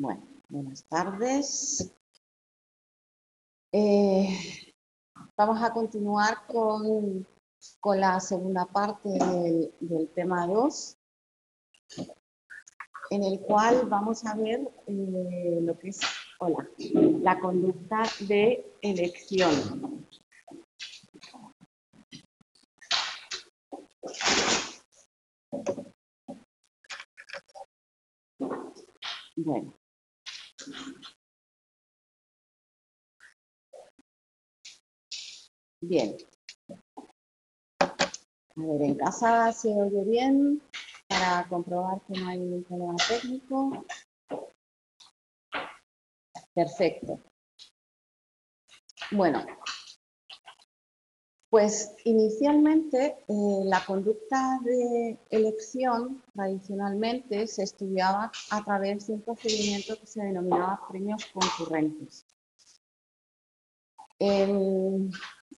Bueno, buenas tardes. Vamos a continuar con la segunda parte del tema 2, en el cual vamos a ver lo que es la conducta de elección. Bueno. Bien. A ver, en casa se oye bien para comprobar que no hay ningún problema técnico. Perfecto. Bueno, pues inicialmente la conducta de elección tradicionalmente se estudiaba a través de un procedimiento que se denominaba premios concurrentes.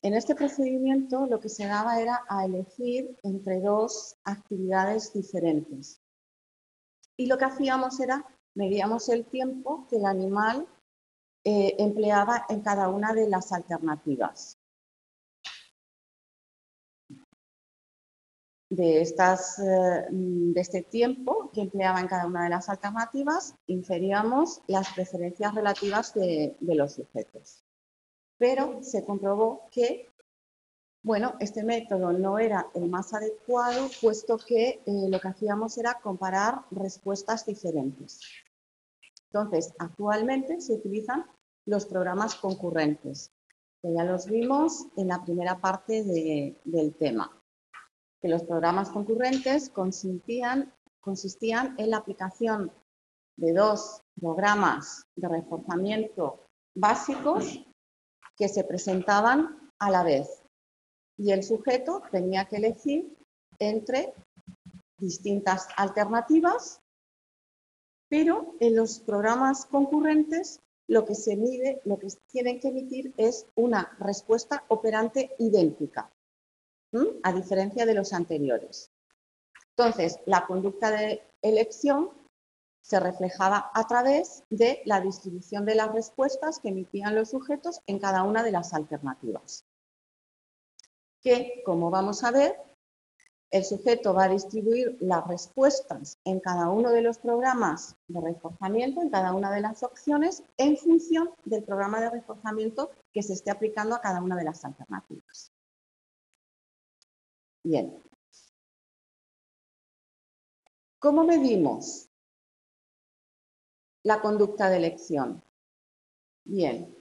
En este procedimiento lo que se daba era a elegir entre dos actividades diferentes. Y lo que hacíamos era, medíamos el tiempo que el animal empleaba en cada una de las alternativas. De este tiempo que empleaba en cada una de las alternativas, inferíamos las preferencias relativas de los sujetos. Pero se comprobó que, bueno, este método no era el más adecuado, puesto que lo que hacíamos era comparar respuestas diferentes. Entonces, actualmente se utilizan los programas concurrentes, que ya los vimos en la primera parte del tema. Que los programas concurrentes consistían en la aplicación de dos programas de reforzamiento básicos que se presentaban a la vez. Y el sujeto tenía que elegir entre distintas alternativas, pero en los programas concurrentes lo que se mide, lo que tienen que emitir es una respuesta operante idéntica, a diferencia de los anteriores. Entonces, la conducta de elección se reflejaba a través de la distribución de las respuestas que emitían los sujetos en cada una de las alternativas. Que, como vamos a ver, el sujeto va a distribuir las respuestas en cada uno de los programas de reforzamiento, en cada una de las opciones, en función del programa de reforzamiento que se esté aplicando a cada una de las alternativas. Bien. ¿Cómo medimos la conducta de elección? Bien,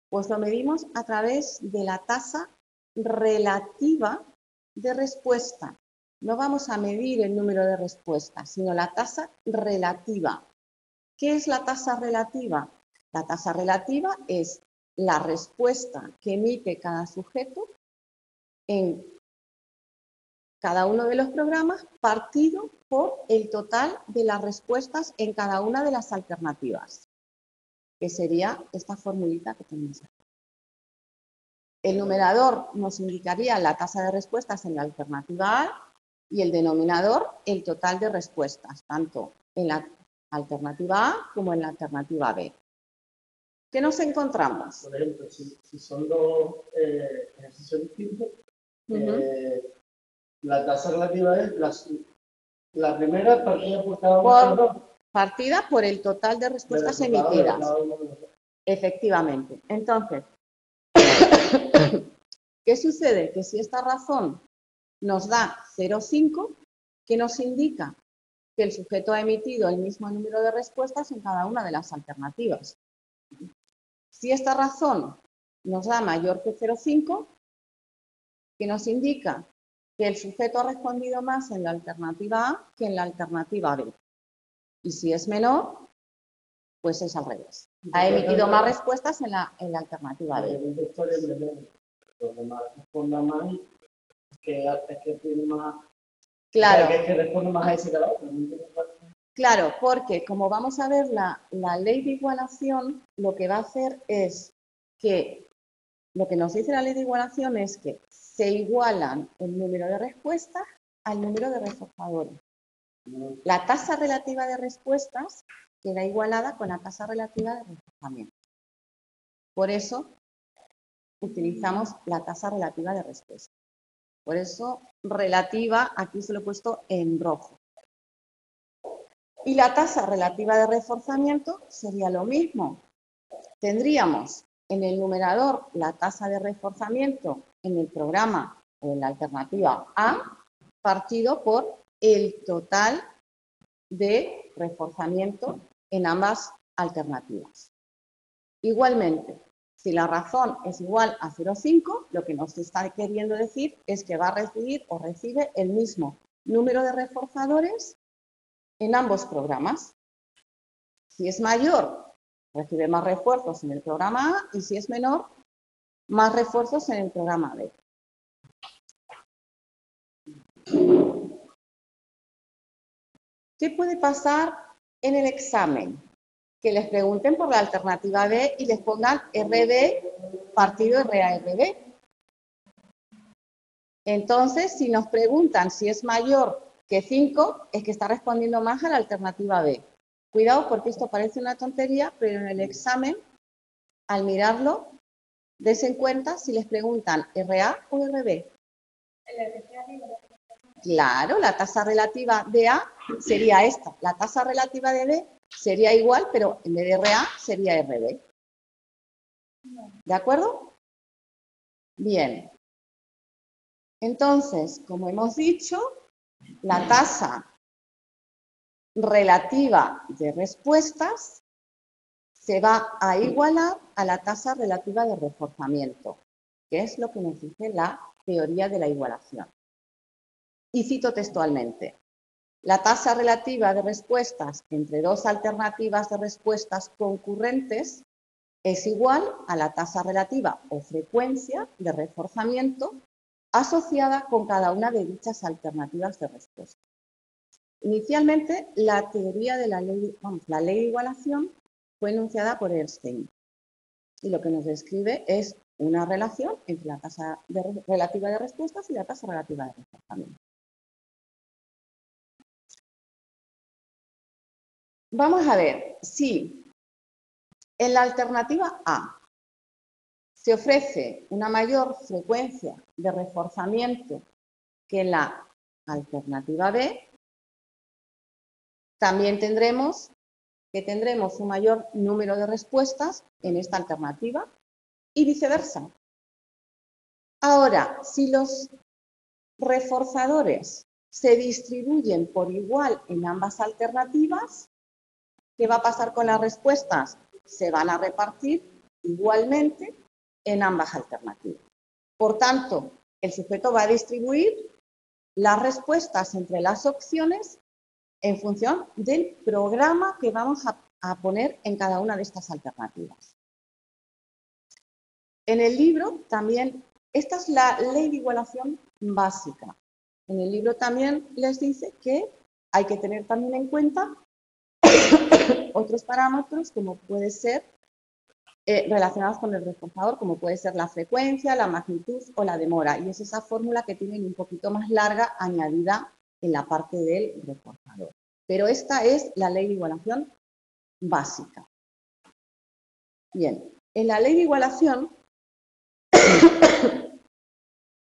pues lo medimos a través de la tasa relativa de respuesta. No vamos a medir el número de respuestas, sino la tasa relativa. ¿Qué es la tasa relativa? La tasa relativa es la respuesta que emite cada sujeto en cada uno de los programas partido por el total de las respuestas en cada una de las alternativas, que sería esta formulita que tenemos aquí. El numerador nos indicaría la tasa de respuestas en la alternativa A y el denominador el total de respuestas, tanto en la alternativa A como en la alternativa B. ¿Qué nos encontramos? Por ejemplo, si son dos ejercicios distintos, la tasa relativa es la primera partida por cada uno de los dos. Partida por el total de respuestas emitidas. Efectivamente. Entonces, ¿qué sucede? Que si esta razón nos da 0,5, ¿qué nos indica? Que el sujeto ha emitido el mismo número de respuestas en cada una de las alternativas. Si esta razón nos da mayor que 0,5, ¿qué nos indica? Que el sujeto ha respondido más en la alternativa A que en la alternativa B. Y si es menor, pues es al revés. Ha emitido más respuestas en la alternativa B. Los demás respondan más que tiene más. Claro. Que responde más a ese que a la otra. Claro, porque como vamos a ver la ley de igualación, lo que va a hacer es que, lo que nos dice la ley de igualación es que se igualan el número de respuestas al número de reforzadores. La tasa relativa de respuestas queda igualada con la tasa relativa de reforzamiento. Por eso utilizamos la tasa relativa de respuesta. Por eso relativa, aquí se lo he puesto en rojo. Y la tasa relativa de reforzamiento sería lo mismo. Tendríamos en el numerador la tasa de reforzamiento en el programa o en la alternativa A partido por el total de reforzamiento en ambas alternativas. Igualmente, si la razón es igual a 0,5, lo que nos está queriendo decir es que va a recibir o recibe el mismo número de reforzadores en ambos programas. Si es mayor, recibe más refuerzos en el programa A y si es menor, más refuerzos en el programa B. ¿Qué puede pasar en el examen? Que les pregunten por la alternativa B y les pongan RB partido RA-RB. Entonces, si nos preguntan si es mayor que 5, es que está respondiendo más a la alternativa B. Cuidado porque esto parece una tontería, pero en el examen, al mirarlo, dense en cuenta si les preguntan RA o RB. Claro, la tasa relativa de A sería esta. La tasa relativa de B sería igual, pero en vez de RA sería RB. ¿De acuerdo? Bien. Entonces, como hemos dicho, la tasa relativa de respuestas se va a igualar a la tasa relativa de reforzamiento, que es lo que nos dice la teoría de la igualación. Y cito textualmente: la tasa relativa de respuestas entre dos alternativas de respuestas concurrentes es igual a la tasa relativa o frecuencia de reforzamiento asociada con cada una de dichas alternativas de respuesta. Inicialmente, la teoría de la ley de igualación fue enunciada por Einstein y lo que nos describe es una relación entre la tasa relativa de respuestas y la tasa relativa de reforzamiento. Vamos a ver si en la alternativa A se ofrece una mayor frecuencia de reforzamiento que en la alternativa B, también tendremos un mayor número de respuestas en esta alternativa y viceversa. Ahora, si los reforzadores se distribuyen por igual en ambas alternativas, ¿qué va a pasar con las respuestas? Se van a repartir igualmente en ambas alternativas. Por tanto, el sujeto va a distribuir las respuestas entre las opciones en función del programa que vamos a poner en cada una de estas alternativas. En el libro también, esta es la ley de igualación básica. En el libro también les dice que hay que tener también en cuenta otros parámetros como puede ser relacionados con el reforzador, como puede ser la frecuencia, la magnitud o la demora. Y es esa fórmula que tienen un poquito más larga añadida en la parte del reforzador. Pero esta es la ley de igualación básica. Bien, en la ley de igualación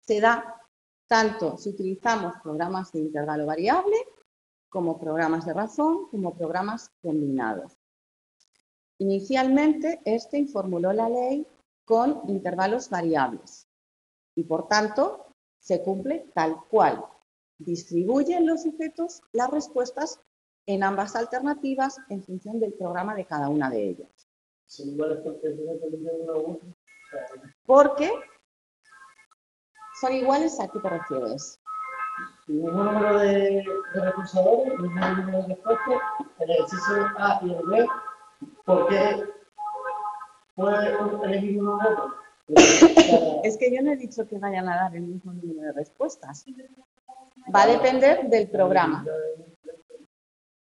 se da tanto si utilizamos programas de intervalo variable, como programas de razón, como programas combinados. Inicialmente, Einstein formuló la ley con intervalos variables y, por tanto, se cumple tal cual. Distribuyen los sujetos las respuestas en ambas alternativas en función del programa de cada una de ellas. Porque son iguales, ¿a qué te refieres? El mismo número de reforzadores, el mismo número de respuestas, el ejercicio A y el B, ¿por qué puede elegir uno u otro? Es que yo no he dicho que vayan a dar el mismo número de respuestas. Va a depender del programa.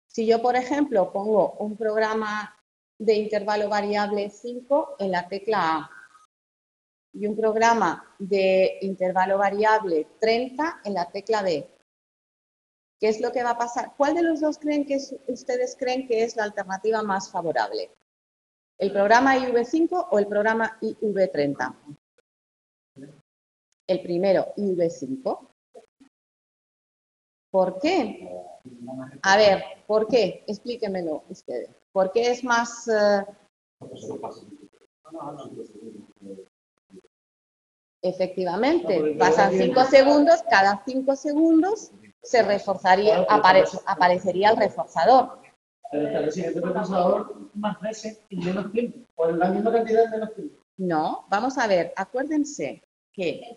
Si yo, por ejemplo, pongo un programa de intervalo variable 5 en la tecla A y un programa de intervalo variable 30 en la tecla B, ¿Qué es lo que va a pasar? ¿Cuál de los dos ustedes creen que es la alternativa más favorable? ¿El programa IV5 o el programa IV30? El primero, IV5. ¿Por qué? A ver, ¿por qué? Explíquemelo ustedes. ¿Por qué es más... Efectivamente, pasan 5 segundos, cada 5 segundos se reforzaría, aparecería el reforzador. Pero está recibiendo el reforzador más veces y menos tiempo, por la misma cantidad de menos tiempo. No, vamos a ver, acuérdense que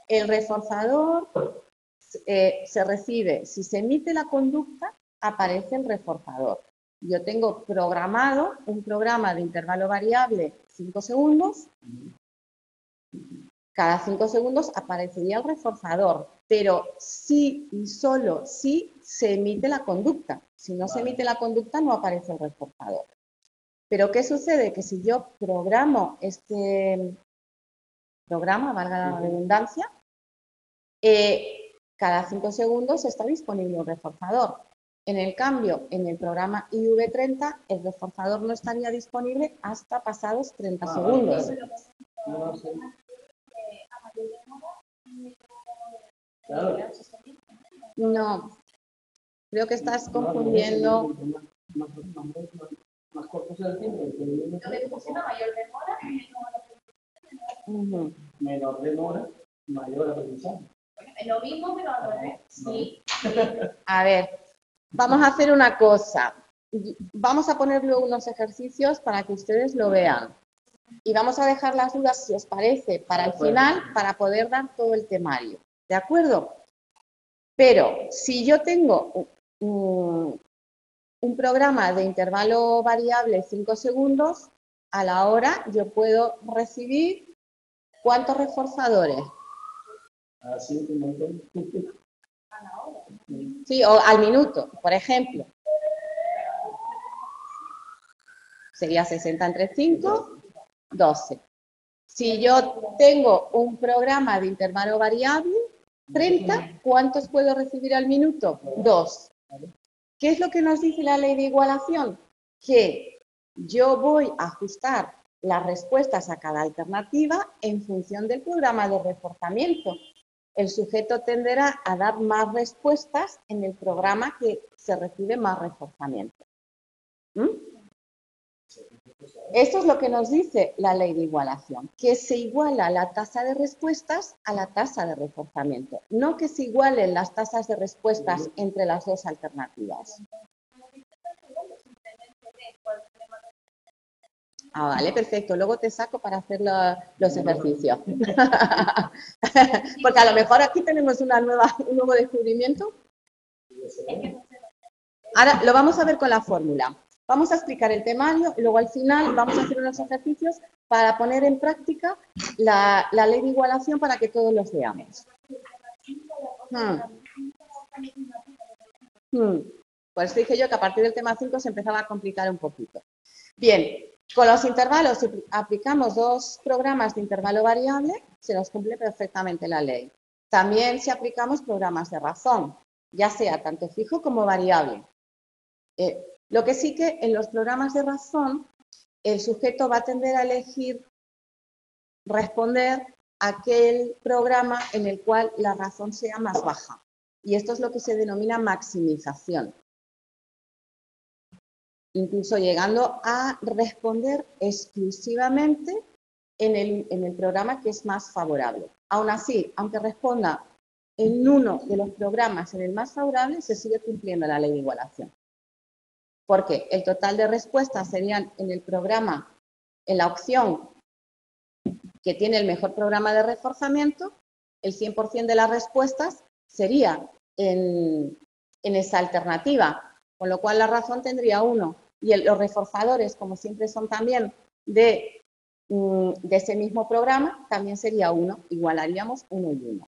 el reforzador se recibe, si se emite la conducta, aparece el reforzador. Yo tengo programado un programa de intervalo variable 5 segundos, cada 5 segundos aparecería el reforzador, pero sí y solo si se emite la conducta. Si no se emite la conducta, no aparece el reforzador. Pero ¿qué sucede? Que si yo programo este programa, valga la redundancia, cada 5 segundos está disponible un reforzador. En el cambio, en el programa IV30, el reforzador no estaría disponible hasta pasados 30 segundos. No, creo que estás confundiendo. Más corto sea el tiempo. Mayor demora, menor demora, mayor aprendizaje. es lo mismo, pero al revés. Sí. A ver, vamos a hacer una cosa. Vamos a poner luego unos ejercicios para que ustedes lo vean. Y vamos a dejar las dudas, si os parece, para el final, para poder dar todo el temario. ¿De acuerdo? Pero si yo tengo un programa de intervalo variable 5 segundos, a la hora yo puedo recibir ¿cuántos reforzadores? Así como Sí, o al minuto, por ejemplo. Sería 60 entre 5, 12. Si yo tengo un programa de intervalo variable, 30, ¿cuántos puedo recibir al minuto? 2. ¿Qué es lo que nos dice la ley de igualación? Que yo voy a ajustar las respuestas a cada alternativa en función del programa de reforzamiento. El sujeto tenderá a dar más respuestas en el programa que se recibe más reforzamiento. Esto es lo que nos dice la ley de igualación, que se iguala la tasa de respuestas a la tasa de reforzamiento, no que se igualen las tasas de respuestas entre las dos alternativas. Ah, vale, perfecto. Luego te saco para hacer los ejercicios. Porque a lo mejor aquí tenemos un nuevo descubrimiento. Ahora lo vamos a ver con la fórmula. Vamos a explicar el temario y luego al final vamos a hacer unos ejercicios para poner en práctica la ley de igualación para que todos los veamos. Pues dije yo que a partir del tema 5 se empezaba a complicar un poquito. Bien, con los intervalos, si aplicamos dos programas de intervalo variable, se nos cumple perfectamente la ley. También si aplicamos programas de razón, ya sea tanto fijo como variable. Lo que sí que en los programas de razón, el sujeto va a tender a elegir responder aquel programa en el cual la razón sea más baja. Y esto es lo que se denomina maximización. Incluso llegando a responder exclusivamente en el programa que es más favorable. Aún así, aunque responda en uno de los programas en el más favorable, se sigue cumpliendo la ley de igualación. Porque el total de respuestas serían en el programa, en la opción que tiene el mejor programa de reforzamiento, el 100% de las respuestas sería en esa alternativa, con lo cual la razón tendría 1. Y los reforzadores, como siempre son también de ese mismo programa, también sería 1, igualaríamos 1 y 1.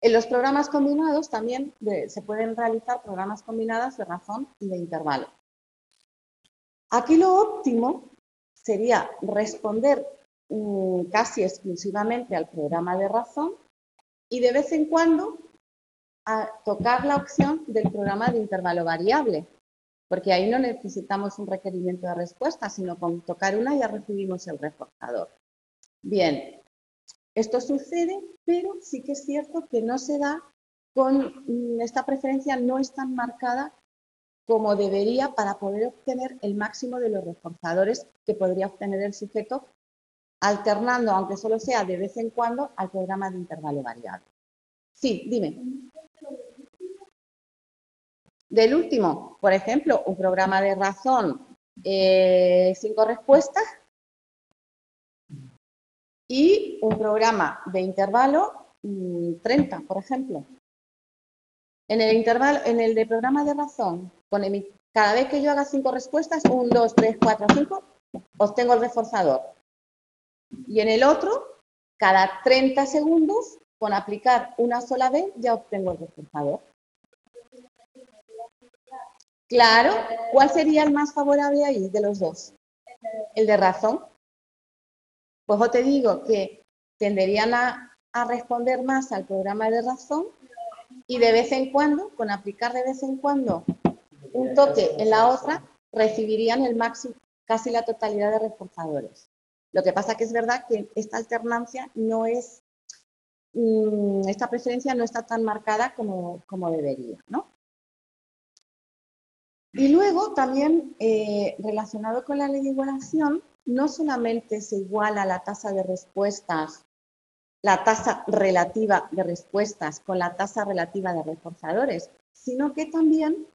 En los programas combinados también se pueden realizar programas combinados de razón y de intervalo. Aquí lo óptimo sería responder casi exclusivamente al programa de razón y de vez en cuando a tocar la opción del programa de intervalo variable, porque ahí no necesitamos un requerimiento de respuesta, sino con tocar una ya recibimos el reforzador. Bien, esto sucede, pero sí que es cierto que no se da con esta preferencia, no es tan marcada como debería para poder obtener el máximo de los reforzadores que podría obtener el sujeto alternando, aunque solo sea de vez en cuando, al programa de intervalo variable. Sí, dime. Del último, por ejemplo, un programa de razón, 5 respuestas, y un programa de intervalo, 30, por ejemplo. En el intervalo, en el de programa de razón, cada vez que yo haga 5 respuestas, 1, 2, 3, 4, 5, obtengo el reforzador. Y en el otro, cada 30 segundos, con aplicar una sola vez, ya obtengo el reforzador. Claro, ¿cuál sería el más favorable ahí de los dos? El de razón. Pues yo te digo que tenderían a responder más al programa de razón y de vez en cuando, con aplicar de vez en cuando un toque en la otra, recibirían el máximo, casi la totalidad de reforzadores. Lo que pasa que es verdad que esta alternancia no es, esta preferencia no está tan marcada como debería, ¿no? Y luego también relacionado con la ley de igualación, no solamente se iguala la tasa de respuestas, la tasa relativa de respuestas con la tasa relativa de reforzadores, sino que también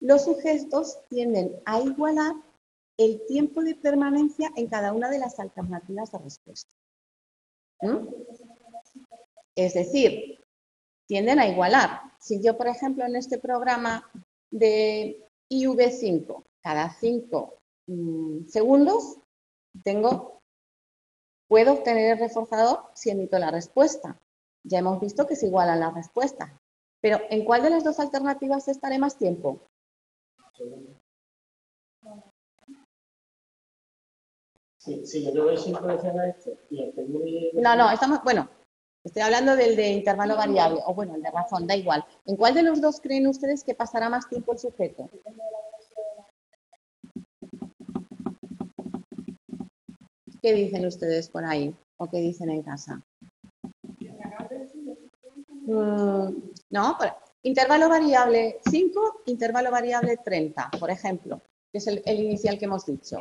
los sujetos tienden a igualar el tiempo de permanencia en cada una de las alternativas de respuesta. Es decir, tienden a igualar. Si yo, por ejemplo, en este programa de IV5, cada 5 segundos, puedo obtener el reforzador si emito la respuesta. Ya hemos visto que se igualan las respuestas. Pero, ¿en cuál de las dos alternativas estaré más tiempo? Sí, yo le doy 5 veces a este y este muy... No, bueno, estoy hablando del de intervalo variable, o bueno, el de razón, da igual. ¿En cuál de los dos creen ustedes que pasará más tiempo el sujeto? ¿Qué dicen ustedes por ahí? ¿O qué dicen en casa? No, intervalo variable 5, intervalo variable 30, por ejemplo, que es el inicial que hemos dicho.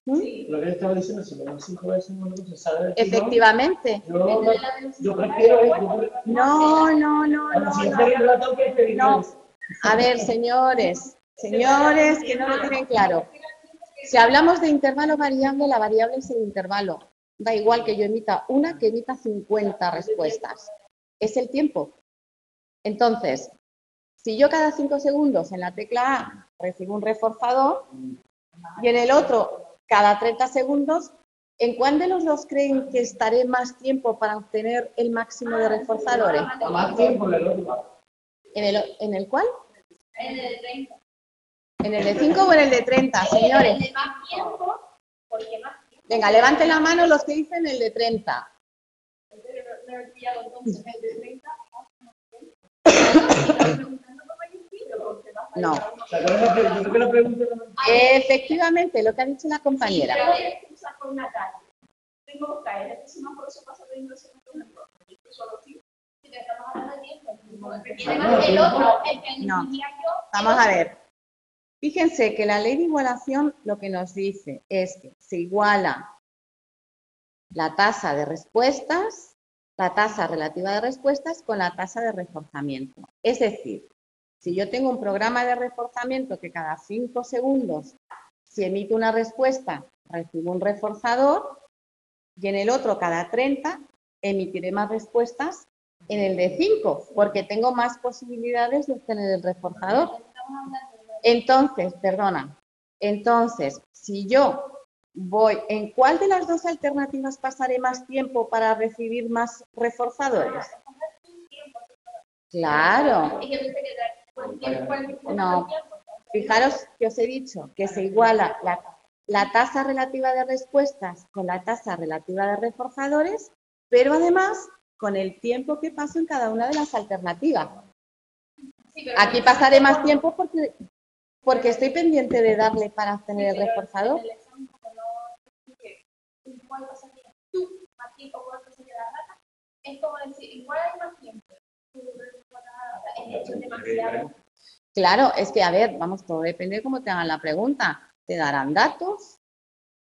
Lo que estaba diciendo, si lo doy 5 veces, no se sabe. Efectivamente. Yo prefiero... No. A ver, señores, que no lo tienen claro. Si hablamos de intervalo variable, la variable es el intervalo. Da igual que yo emita una que emita 50 respuestas. Es el tiempo. Entonces, si yo cada 5 segundos en la tecla A recibo un reforzador y en el otro cada 30 segundos, ¿en cuál de los dos creen que estaré más tiempo para obtener el máximo de reforzadores? Más tiempo en el otro. ¿En el cuál? En el de 30. ¿En el de 5 o en el de 30, señores? En el de más tiempo, porque más tiempo. Venga, levanten la mano los que dicen el de 30. No he pillado entonces el de 30. No. Yo creo que la pregunta... Efectivamente, lo que ha dicho la compañera. Sí, pero voy a cruzar por una calle. Tengo que caer, es que por eso pasa de inversión en un error. Solo sí. Si te estamos hablando de tiempo, el otro, el que No. decía yo. Vamos a ver. Fíjense que la ley de igualación lo que nos dice es que se iguala la tasa de respuestas, la tasa relativa de respuestas con la tasa de reforzamiento. Es decir, si yo tengo un programa de reforzamiento que cada 5 segundos, si emito una respuesta, recibo un reforzador, y en el otro cada 30 emitiré más respuestas en el de 5, porque tengo más posibilidades de obtener el reforzador. Entonces, si yo voy, ¿en cuál de las dos alternativas pasaré más tiempo para recibir más reforzadores? Claro. No, fijaros que os he dicho que se iguala la tasa relativa de respuestas con la tasa relativa de reforzadores, pero además con el tiempo que paso en cada una de las alternativas. Sí, pero Aquí pasaré más tiempo porque estoy pendiente de darle para obtener el reforzador. en el examen, como no explique igual pasaría tú más tiempo, cuál pasaría la rata, es como decir, igual hay más tiempo. Es hecho demasiado. Claro, es que, a ver, vamos, todo depende de cómo te hagan la pregunta. ¿Te darán datos?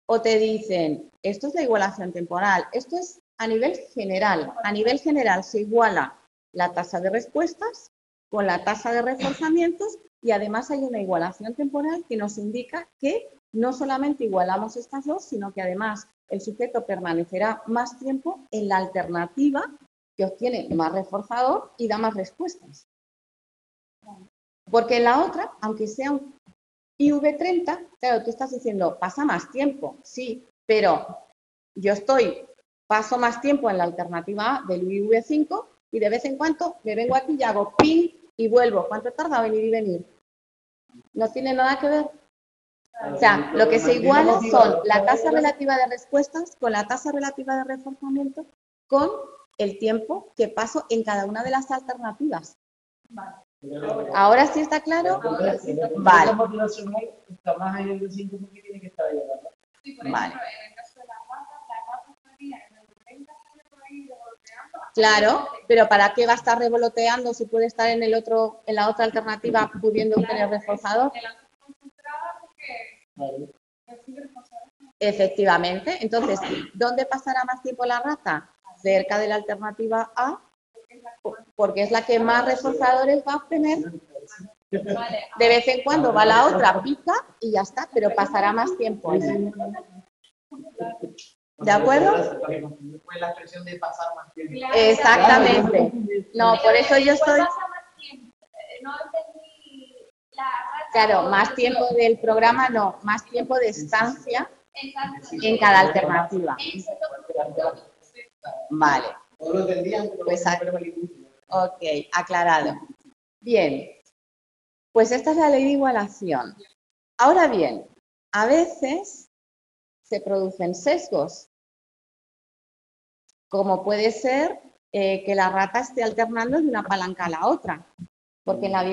¿O te dicen, esto es la igualación temporal? Esto es a nivel general. A nivel general se iguala la tasa de respuestas con la tasa de reforzamientos y además hay una igualación temporal que nos indica que no solamente igualamos estas dos, sino que además el sujeto permanecerá más tiempo en la alternativa que obtiene más reforzador y da más respuestas. Porque en la otra, aunque sea un IV30, claro, tú estás diciendo, pasa más tiempo, sí, pero yo paso más tiempo en la alternativa A del IV5 y de vez en cuando me vengo aquí y hago ping y vuelvo. ¿Cuánto tarda venir y venir? No tiene nada que ver. O sea, lo que se iguala son la tasa relativa de respuestas con la tasa relativa de reforzamiento con el tiempo que paso en cada una de las alternativas. ¿Ahora sí está claro? Vale. La motivacional está más en el de 5 porque tiene que estar ahí, ¿verdad? Sí, por Vale. ejemplo, en el caso de la rata estaría en el 30 por ahí revoloteando. Claro, pero ¿para qué va a estar revoloteando si puede estar en el otro, en la otra alternativa pudiendo obtener reforzador? Vale. Efectivamente. Entonces, ¿dónde pasará más tiempo la rata? Cerca de la alternativa A, porque es la que más reforzadores va a obtener. De vez en cuando va la otra, pica y ya está, pero pasará más tiempo allí. ¿De acuerdo? Fue la expresión de pasar más tiempo. Exactamente. No, por eso yo estoy... Pasa más tiempo. No entendí la rata. Claro, más tiempo del programa no, más tiempo de estancia en cada alternativa. Vale. No lo entendían, pero Pues, no fue el inicio. ok, aclarado. Bien, pues esta es la ley de igualación. Ahora bien, a veces se producen sesgos, como puede ser que la rata esté alternando de una palanca a la otra, porque en la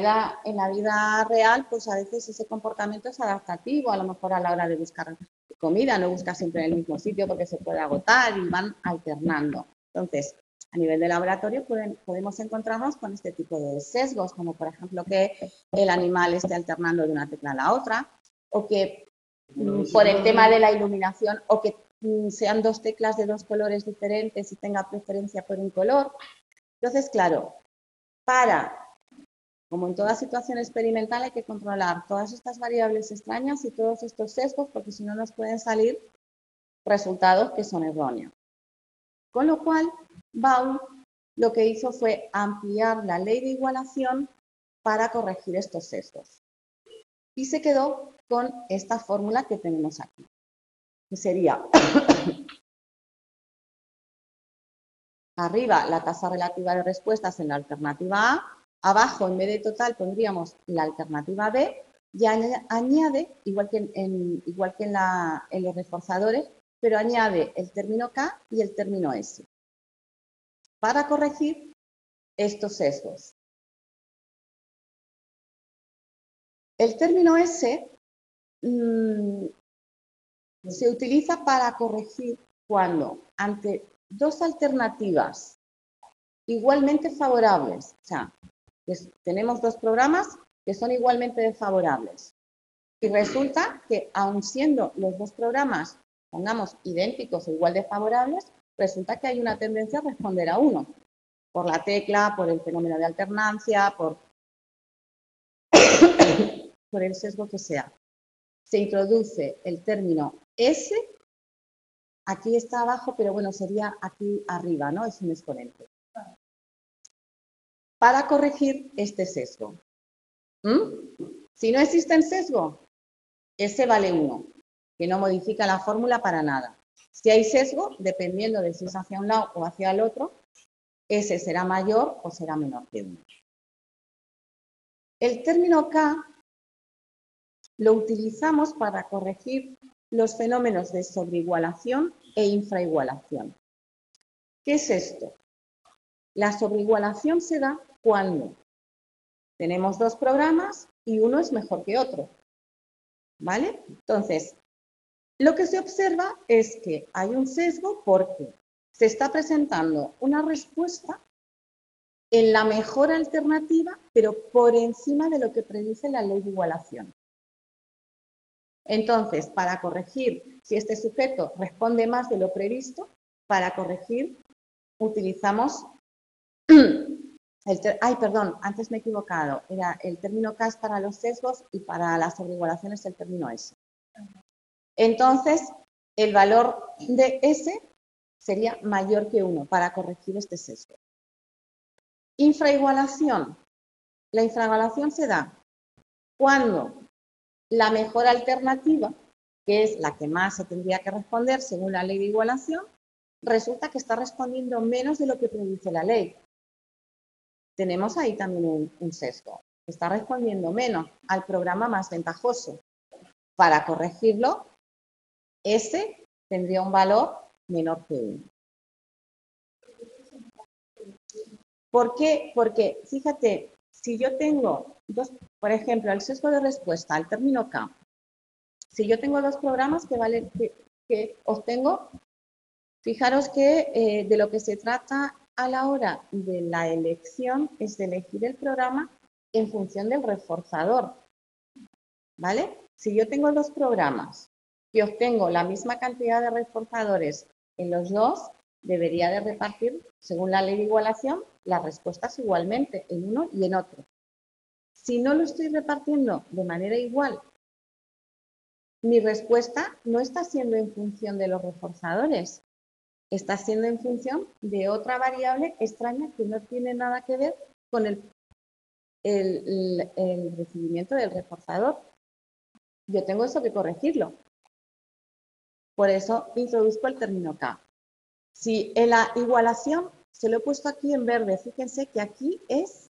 vida real, pues a veces ese comportamiento es adaptativo, a lo mejor a la hora de buscar comida, no busca siempre en el mismo sitio porque se puede agotar y van alternando. Entonces, a nivel de laboratorio podemos encontrarnos con este tipo de sesgos, como por ejemplo que el animal esté alternando de una tecla a la otra, o que por el tema de la iluminación, o que sean dos teclas de dos colores diferentes y tenga preferencia por un color. Entonces, claro, como en toda situación experimental, hay que controlar todas estas variables extrañas y todos estos sesgos, porque si no nos pueden salir resultados que son erróneos. Con lo cual, Baum lo que hizo fue ampliar la ley de igualación para corregir estos sesgos. Y se quedó con esta fórmula que tenemos aquí, que sería arriba la tasa relativa de respuestas en la alternativa A, abajo en vez de total pondríamos la alternativa B y añade, igual que en los reforzadores, pero añade el término K y el término S para corregir estos sesgos. El término S se utiliza para corregir cuando ante dos alternativas igualmente favorables, o sea, tenemos dos programas que son igualmente desfavorables. Y resulta que, aun siendo los dos programas, pongamos, idénticos o igual de favorables, resulta que hay una tendencia a responder a uno, por la tecla, por el fenómeno de alternancia, por el sesgo que sea. Se introduce el término S, aquí está abajo, pero bueno, sería aquí arriba, ¿no? Es un exponente. Para corregir este sesgo. Si no existe sesgo, S vale 1, que no modifica la fórmula para nada. Si hay sesgo, dependiendo de si es hacia un lado o hacia el otro, S será mayor o será menor que 1. El término K lo utilizamos para corregir los fenómenos de sobreigualación e infraigualación. ¿Qué es esto? La sobreigualación se da cuando tenemos dos programas y uno es mejor que otro, ¿vale? Entonces, lo que se observa es que hay un sesgo porque se está presentando una respuesta en la mejor alternativa, pero por encima de lo que predice la ley de igualación. Entonces, para corregir si este sujeto responde más de lo previsto, para corregir utilizamos perdón, antes me he equivocado. Era el término K es para los sesgos y para las sobreigualaciones el término S. Entonces, el valor de S sería mayor que 1 para corregir este sesgo. Infraigualación. La infraigualación se da cuando la mejor alternativa, que es la que más se tendría que responder según la ley de igualación, resulta que está respondiendo menos de lo que predice la ley. Tenemos ahí también un sesgo. Está respondiendo menos al programa más ventajoso. Para corregirlo, S tendría un valor menor que 1. ¿Por qué? Porque, fíjate, si yo tengo dos, por ejemplo, el sesgo de respuesta al término K, si yo tengo dos programas que obtengo, fijaros que de lo que se trata a la hora de la elección es de elegir el programa en función del reforzador, ¿vale? Si yo tengo dos programas y obtengo la misma cantidad de reforzadores en los dos, debería de repartir, según la ley de igualación, las respuestas igualmente en uno y en otro. Si no lo estoy repartiendo de manera igual, mi respuesta no está siendo en función de los reforzadores, está siendo en función de otra variable extraña que no tiene nada que ver con el recibimiento del reforzador. Yo tengo eso que corregirlo. Por eso introduzco el término K. Si en la igualación, se lo he puesto aquí en verde, fíjense que aquí es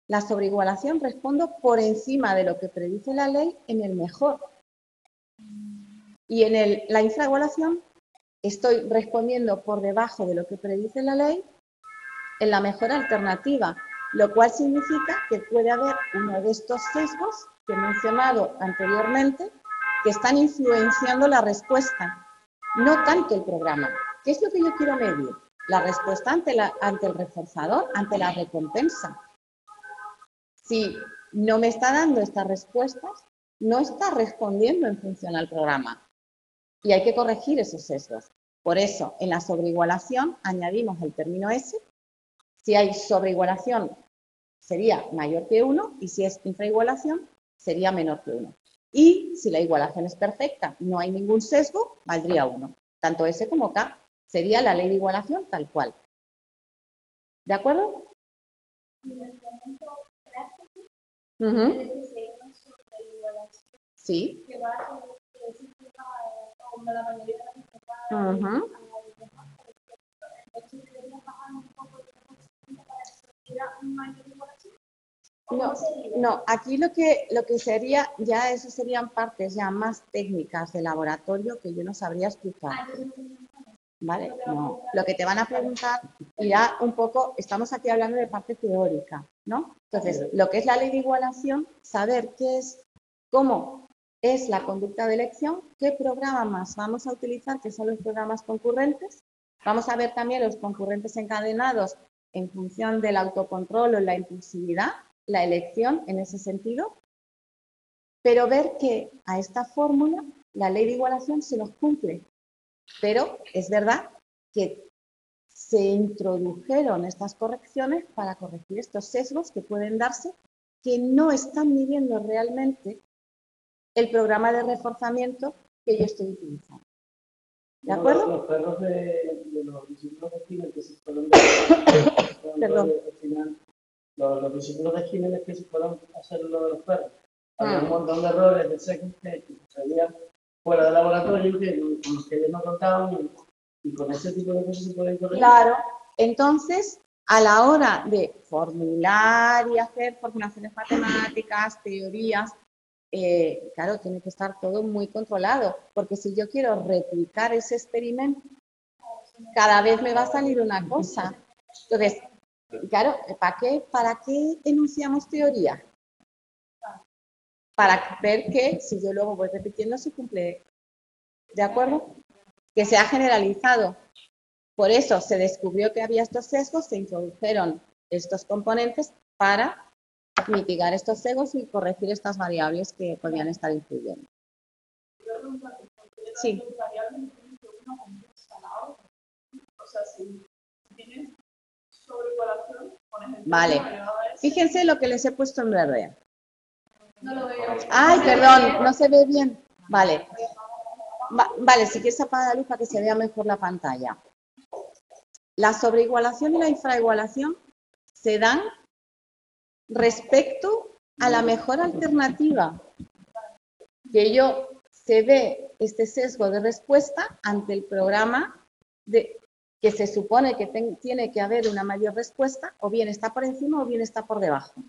la sobreigualación, respondo por encima de lo que predice la ley en el mejor. Y en la infraigualación estoy respondiendo por debajo de lo que predice la ley en la mejor alternativa, lo cual significa que puede haber uno de estos sesgos que he mencionado anteriormente que están influenciando la respuesta, no tanto el programa. ¿Qué es lo que yo quiero medir? La respuesta ante el reforzador, ante la recompensa. Si no me está dando estas respuestas, no está respondiendo en función al programa. Y hay que corregir esos sesgos. Por eso, en la sobreigualación añadimos el término S. Si hay sobreigualación, sería mayor que 1, y si es infraigualación, sería menor que 1. Y si la igualación es perfecta, no hay ningún sesgo, valdría 1. Tanto S como K sería la ley de igualación tal cual. ¿De acuerdo? Sí. No, aquí lo que sería, ya eso serían partes ya más técnicas de laboratorio que yo no sabría explicar. ¿Vale? No. Lo que te van a preguntar irá un poco, estamos aquí hablando de parte teórica, ¿no? Entonces, lo que es la ley de igualación, saber qué es, cómo es la conducta de elección, qué programas vamos a utilizar, que son los programas concurrentes. Vamos a ver también los concurrentes encadenados en función del autocontrol o la impulsividad, la elección en ese sentido, pero ver que a esta fórmula la ley de igualación se nos cumple. Pero es verdad que se introdujeron estas correcciones para corregir estos sesgos que pueden darse, que no están midiendo realmente el programa de reforzamiento que yo estoy utilizando. ¿De acuerdo? Los perros de los discípulos de Skinner que se fueron Perdón. Los discípulos de Skinner que se fueron a hacer lo de los perros. Había un montón de errores de sesgos que salían fuera del laboratorio con los que ellos no contaban y con ese tipo de cosas se pueden corregir. Claro. Entonces, a la hora de formular y hacer formulaciones matemáticas, teorías, claro, tiene que estar todo muy controlado, porque si yo quiero replicar ese experimento, cada vez me va a salir una cosa. Entonces, claro, ¿para qué enunciamos teoría? Para ver que si yo luego voy repitiendo se cumple, ¿de acuerdo? Que se ha generalizado. Por eso se descubrió que había estos sesgos, se introdujeron estos componentes para mitigar estos sesgos y corregir estas variables que podían estar influyendo. Sí. Vale. Fíjense lo que les he puesto en verde. No lo veo. Ay, perdón, no se ve bien. Vale. Vale, si quieres apagar la luz para que se vea mejor la pantalla. La sobreigualación y la infraigualación se dan respecto a la mejor alternativa. Que se ve este sesgo de respuesta ante el programa que se supone que tiene que haber una mayor respuesta, o bien está por encima o bien está por debajo.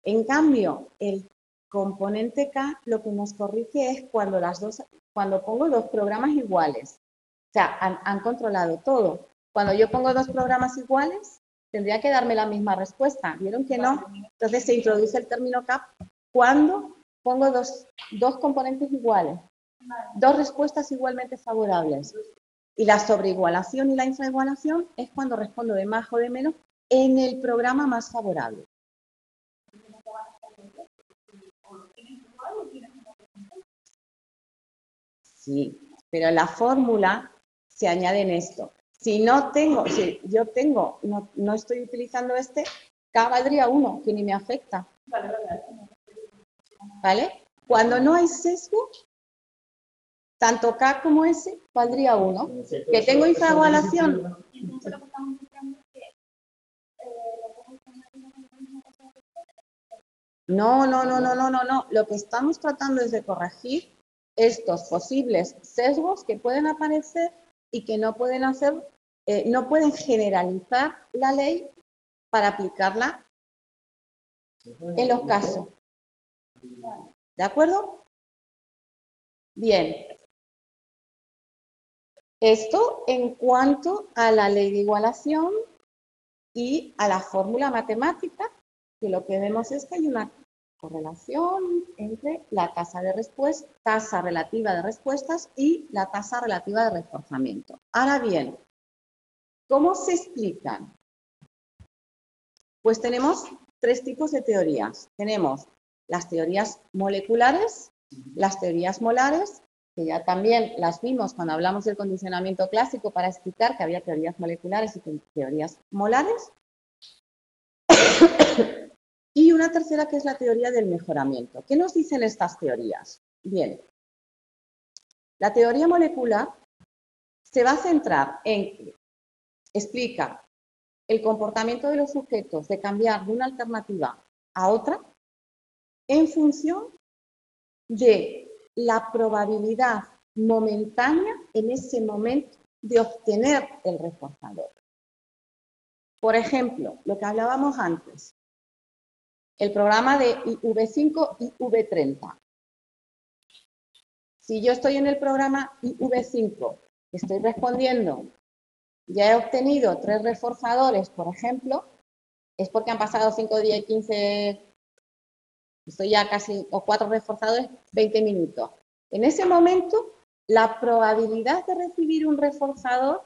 En cambio, el componente K lo que nos corrige es cuando pongo dos programas iguales. O sea, han controlado todo. Cuando yo pongo dos programas iguales, tendría que darme la misma respuesta. ¿Vieron que no? Entonces se introduce el término CAP cuando pongo dos componentes iguales, dos respuestas igualmente favorables. Y la sobreigualación y la infraigualación es cuando respondo de más o de menos en el programa más favorable. Sí, pero en la fórmula se añade esto. Si yo tengo, no estoy utilizando este, K valdría 1, que ni me afecta. ¿Vale? Cuando no hay sesgo, tanto K como S valdría 1. Que tengo infraigualación. No. Lo que estamos tratando es de corregir estos posibles sesgos que pueden aparecer y que no pueden no pueden generalizar la ley para aplicarla en los casos. ¿De acuerdo? Bien. Esto en cuanto a la ley de igualación y a la fórmula matemática, que lo que vemos es que hay una correlación entre la tasa relativa de respuestas y la tasa relativa de reforzamiento. Ahora bien, ¿cómo se explican? Pues tenemos tres tipos de teorías. Tenemos las teorías moleculares, las teorías molares, que ya también las vimos cuando hablamos del condicionamiento clásico para explicar que había teorías moleculares y teorías molares. Y una tercera que es la teoría del mejoramiento. ¿Qué nos dicen estas teorías? Bien, la teoría molecular se va a centrar en que explica el comportamiento de los sujetos de cambiar de una alternativa a otra en función de la probabilidad momentánea en ese momento de obtener el reforzador. Por ejemplo, lo que hablábamos antes, el programa de IV5 y IV30. Si yo estoy en el programa IV5, estoy respondiendo, ya he obtenido 3 reforzadores, por ejemplo, es porque han pasado 5 días y 15, estoy ya casi, o 4 reforzadores, 20 minutos. En ese momento, la probabilidad de recibir un reforzador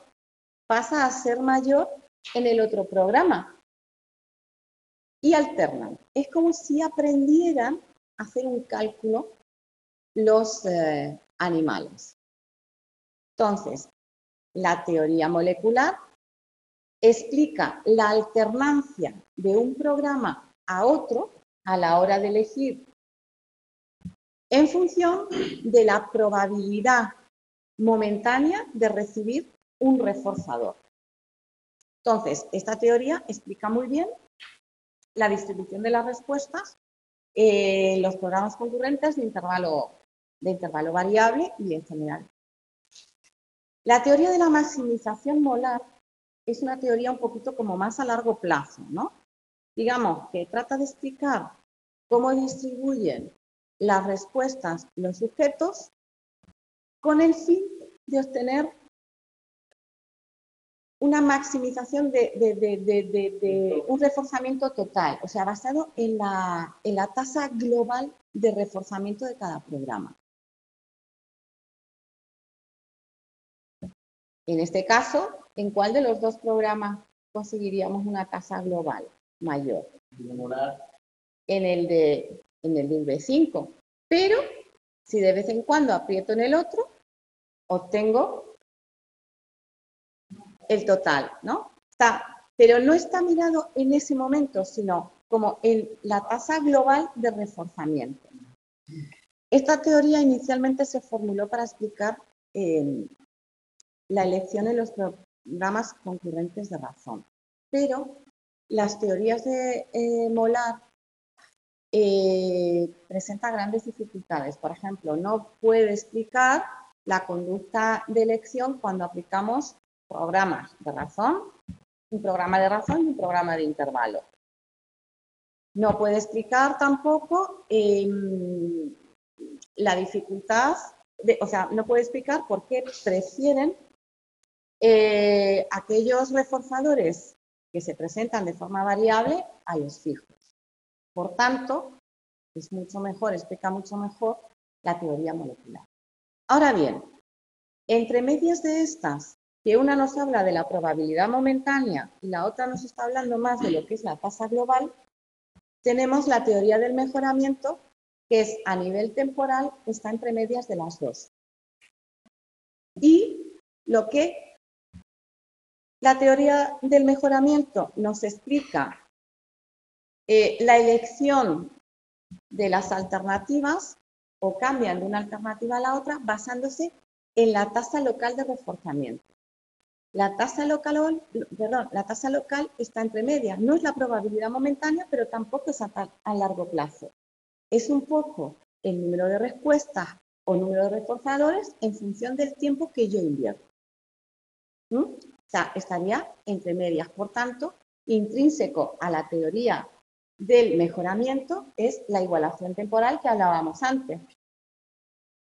pasa a ser mayor en el otro programa. Y alternan. Es como si aprendieran a hacer un cálculo los animales. Entonces, la teoría molecular explica la alternancia de un programa a otro a la hora de elegir en función de la probabilidad momentánea de recibir un reforzador. Entonces, esta teoría explica muy bien la distribución de las respuestas en los programas concurrentes de intervalo variable y en general. La teoría de la maximización molar es una teoría un poquito como más a largo plazo, ¿no? Digamos que trata de explicar cómo distribuyen las respuestas, los sujetos, con el fin de obtener una maximización de un reforzamiento total, o sea, basado en la tasa global de reforzamiento de cada programa. En este caso, ¿en cuál de los dos programas conseguiríamos una tasa global mayor? En el de V5, pero si de vez en cuando aprieto en el otro, obtengo el total, ¿no? Pero no está mirado en ese momento, sino como en la tasa global de reforzamiento. Esta teoría inicialmente se formuló para explicar la elección en los programas concurrentes de razón, pero las teorías de Molar presentan grandes dificultades. Por ejemplo, no puede explicar la conducta de elección cuando aplicamos programas de razón, un programa de razón y un programa de intervalo. No puede explicar tampoco la dificultad, o sea, no puede explicar por qué prefieren aquellos reforzadores que se presentan de forma variable a los fijos. Por tanto, es mucho mejor, explica mucho mejor la teoría molecular. Ahora bien, entre medias de estas, que una nos habla de la probabilidad momentánea y la otra nos está hablando más de lo que es la tasa global, tenemos la teoría del mejoramiento, que es a nivel temporal, está entre medias de las dos. Y lo que la teoría del mejoramiento nos explica la elección de las alternativas o cambian de una alternativa a la otra basándose en la tasa local de reforzamiento. La tasa local está entre medias. No es la probabilidad momentánea, pero tampoco es a largo plazo. Es un poco el número de respuestas o número de reforzadores en función del tiempo que yo invierto. O sea, estaría entre medias. Por tanto, intrínseco a la teoría del mejoramiento es la igualación temporal que hablábamos antes.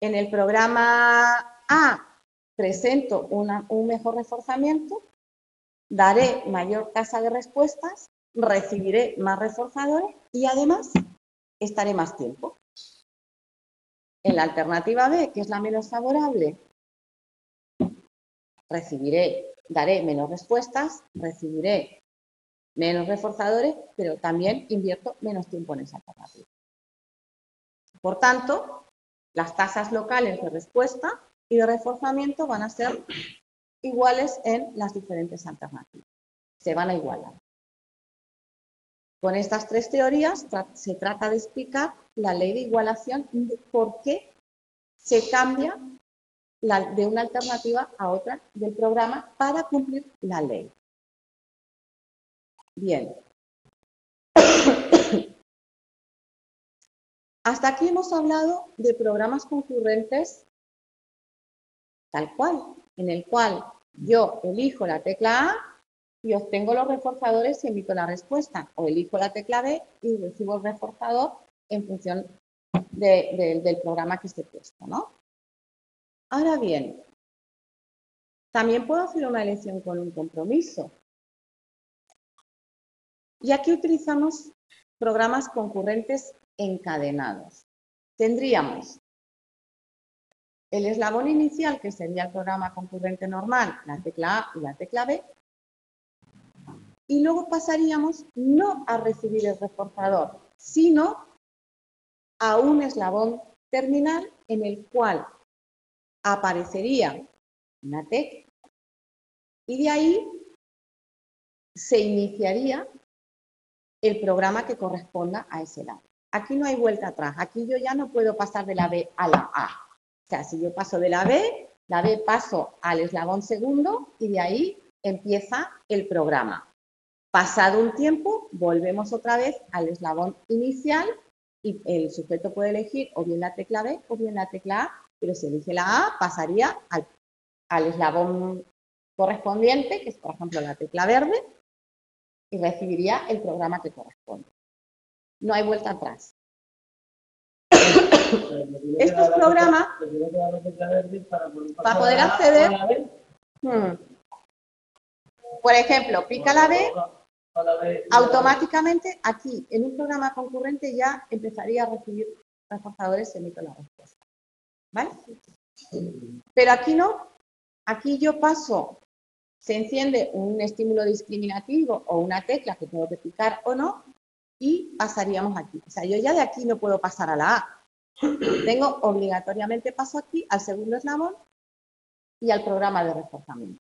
En el programa A presento un mejor reforzamiento, daré mayor tasa de respuestas, recibiré más reforzadores y además estaré más tiempo. En la alternativa B, que es la menos favorable, daré menos respuestas, recibiré menos reforzadores, pero también invierto menos tiempo en esa alternativa. Por tanto, las tasas locales de respuesta y de reforzamiento van a ser iguales en las diferentes alternativas. Se van a igualar. Con estas tres teorías se trata de explicar la ley de igualación, por qué se cambia de una alternativa a otra del programa para cumplir la ley. Bien. Hasta aquí hemos hablado de programas concurrentes tal cual, en el cual yo elijo la tecla A y obtengo los reforzadores y emito la respuesta, o elijo la tecla B y recibo el reforzador en función del programa que esté puesto, ¿no? Ahora bien, también puedo hacer una elección con un compromiso. Y aquí utilizamos programas concurrentes encadenados. Tendríamos el eslabón inicial, que sería el programa concurrente normal, la tecla A y la tecla B, y luego pasaríamos no a recibir el reforzador, sino a un eslabón terminal en el cual aparecería una tecla y de ahí se iniciaría el programa que corresponda a ese lado. Aquí no hay vuelta atrás, aquí yo ya no puedo pasar de la B a la A. O sea, si yo paso de la B paso al eslabón segundo y de ahí empieza el programa. Pasado un tiempo, volvemos otra vez al eslabón inicial y el sujeto puede elegir o bien la tecla B o bien la tecla A, pero si elige la A, pasaría al eslabón correspondiente, que es por ejemplo la tecla verde, y recibiría el programa que corresponde. No hay vuelta atrás. estos programas, para poder acceder, por ejemplo, pica la B, automáticamente aquí, en un programa concurrente, ya empezaría a recibir reforzadores si emito la respuesta. ¿Vale? Pero aquí no. Aquí yo paso, se enciende un estímulo discriminativo o una tecla que tengo que picar o no, y pasaríamos aquí. O sea, yo ya de aquí no puedo pasar a la A. Tengo obligatoriamente paso aquí al segundo eslabón y al programa de reforzamiento.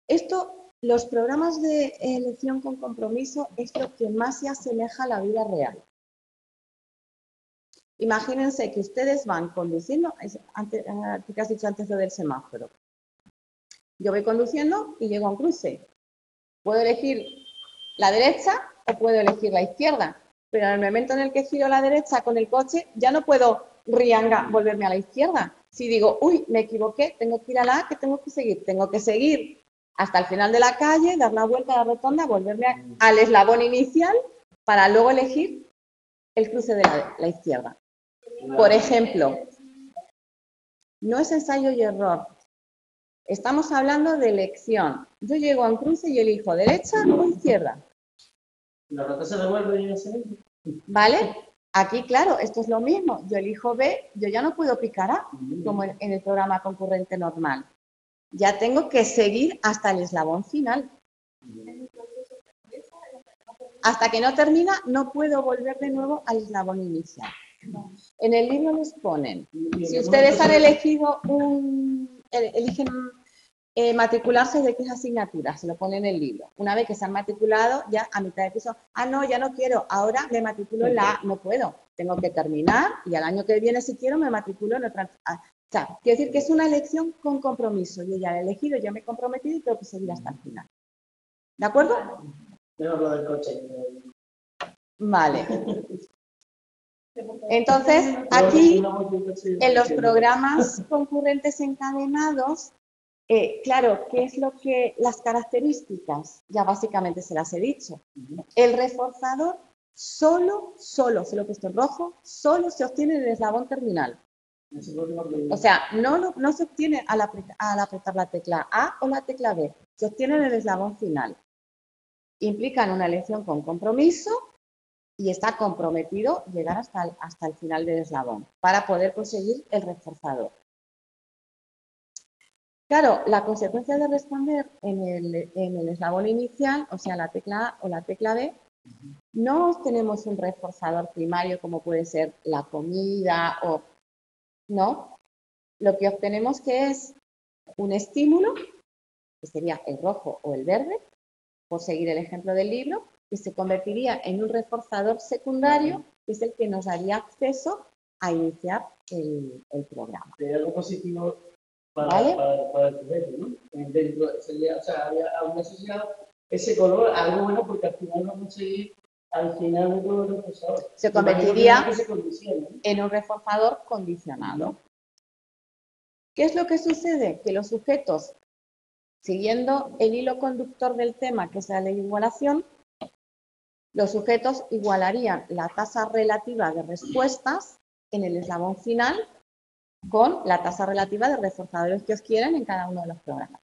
Esto, los programas de elección con compromiso es lo que más se asemeja a la vida real. Imagínense que ustedes van conduciendo, que has dicho antes lo del semáforo. Yo voy conduciendo y llego a un cruce. Puedo elegir la derecha o puedo elegir la izquierda, pero en el momento en el que giro a la derecha con el coche, ya no puedo volverme a la izquierda. Si digo, uy, me equivoqué, tengo que ir a la A, que tengo que seguir hasta el final de la calle, dar la vuelta a la rotonda, volverme al eslabón inicial para luego elegir el cruce de la izquierda. Por ejemplo, no es ensayo y error. Estamos hablando de elección. Yo llego a un cruce y elijo derecha o izquierda. La rata se devuelve y se devuelve. ¿Vale? Aquí, claro, esto es lo mismo. Yo elijo B, yo ya no puedo picar A, como en el programa concurrente normal. Ya tengo que seguir hasta el eslabón final. Hasta que no termina, no puedo volver de nuevo al eslabón inicial. En el libro les ponen, si ustedes han elegido eligen matricularse de qué asignatura, se lo ponen en el libro. Una vez que se han matriculado, ya a mitad de curso, no, ya no quiero, ahora me matriculo en la A, no puedo, tengo que terminar y al año que viene, si quiero, me matriculo en otra. O sea, quiero decir que es una elección con compromiso. Yo ya he elegido, ya me he comprometido y tengo que seguir hasta el final. ¿De acuerdo? Mejor lo del coche. Vale. Entonces, aquí, en los programas concurrentes encadenados, claro, ¿qué es lo que las características? Ya básicamente se las he dicho. El reforzador solo, se lo he puesto en rojo, solo se obtiene en el eslabón terminal. O sea, no se obtiene al apretar la tecla A o la tecla B, se obtiene en el eslabón final. Implican una elección con compromiso y está comprometido llegar hasta el final del eslabón para poder conseguir el reforzador. Claro, la consecuencia de responder en el eslabón inicial, o sea, la tecla A o la tecla B, no obtenemos un reforzador primario como puede ser la comida o... No, lo que obtenemos que es un estímulo, que sería el rojo o el verde, por seguir el ejemplo del libro, que se convertiría en un reforzador secundario, que es el que nos daría acceso a iniciar el programa. Sería algo positivo ¿Vale? para el sujeto, ¿no? Dentro sería, o sea, aún asociado ese color, algo bueno, porque al final vamos a conseguir, al final de todo el reforzador. Se convertiría en un reforzador condicionado. ¿Qué es lo que sucede? Que los sujetos, siguiendo el hilo conductor del tema, que es la ley de igualación, los sujetos igualarían la tasa relativa de respuestas en el eslabón final con la tasa relativa de reforzadores que os quieren en cada uno de los programas.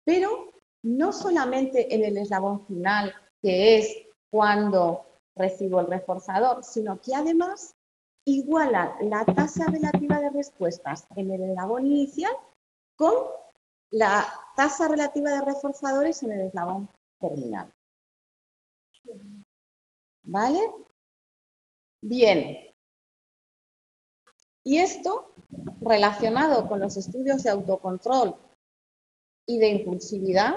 Pero no solamente en el eslabón final, que es cuando recibo el reforzador, sino que además igualan la tasa relativa de respuestas en el eslabón inicial con la tasa relativa de reforzadores en el eslabón terminal. ¿Vale? Bien. Y esto, relacionado con los estudios de autocontrol y de impulsividad,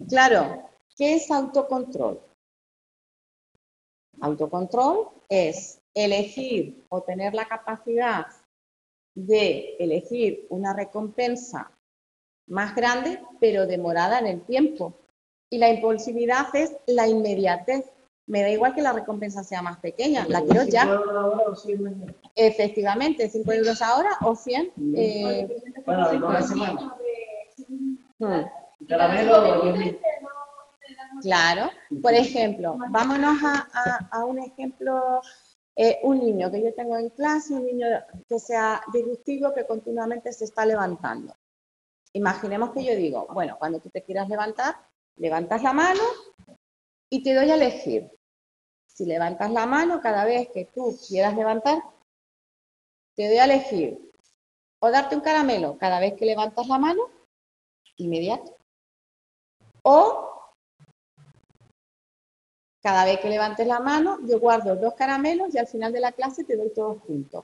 claro, ¿qué es autocontrol? Autocontrol es elegir o tener la capacidad de elegir una recompensa más grande, pero demorada en el tiempo. Y la impulsividad es la inmediatez. Me da igual que la recompensa sea más pequeña, la quiero ya. 5 euros ahora o 100 mañana. Efectivamente, 5 euros ahora o 100. Bueno, en una semana. Caramelo o 10.000. Claro. Por ejemplo, vámonos a un ejemplo Un niño que yo tengo en clase, un niño que sea disruptivo, que continuamente se está levantando. Imaginemos que yo digo, bueno, cuando tú te quieras levantar, levantas la mano y te doy a elegir. Si levantas la mano cada vez que tú quieras levantar, te doy a elegir o darte un caramelo cada vez que levantas la mano, inmediato, o cada vez que levantes la mano, yo guardo 2 caramelos y al final de la clase te doy todos juntos.